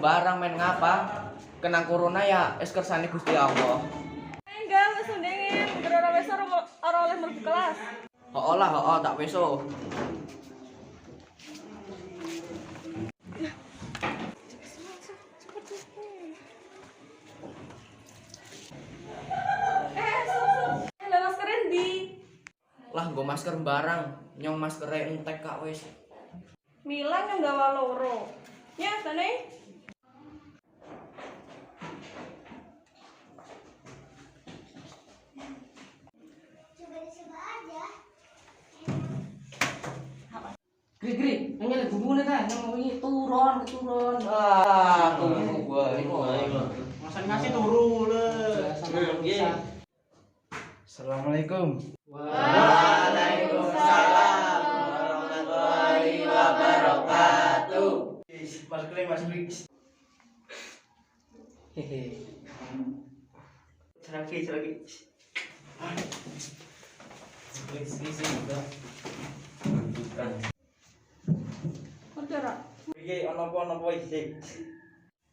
sembarang main ngapa? Kena corona ya es kersane Gusti Allah. Enggak, wis ndengin. Ora wis ora oleh mlebu kelas. Hooh lah, hooh tak weso. Lah nggo masker barang, nyong maskere entek kak wis. Milan yang gawa loro. Ya, tane. Gri, ini gubune ta, yang wingi turun. Ah, tunggu gua. Masa ngasih turu le. Assalamualaikum. Waalaikumsalam warahmatullahi wabarakatuh. Mas Kri. Hehe. Ceragi. Ora. Iki ana apa iki?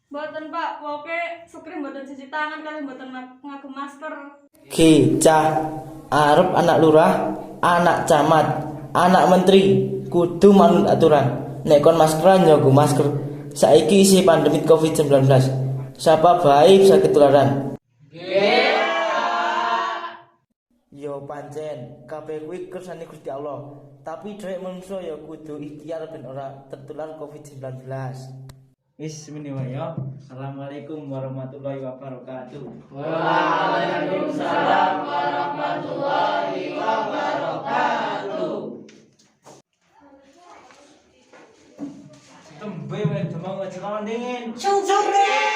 Mboten Pak, pokoke Sukri mboten cuci tangan kali mboten nganggo masker. Ki, cah, arep anak lurah, anak camat, anak menteri, kudu manut aturan. Nek kon maskeran yo nggo masker. Saiki isi pandemi Covid-19. Siapa baik bisa ketularan. Yo pancen, kabeh kuwi kersane Gusti Allah. Tapi dhek menungso ya kudu ikhtiar ben ora tertular Covid-19. Wis meni wae ya. Assalamualaikum warahmatullahi wabarakatuh. Waalaikumsalam warahmatullahi wabarakatuh. Tembe wae demang celana dingin. Sore.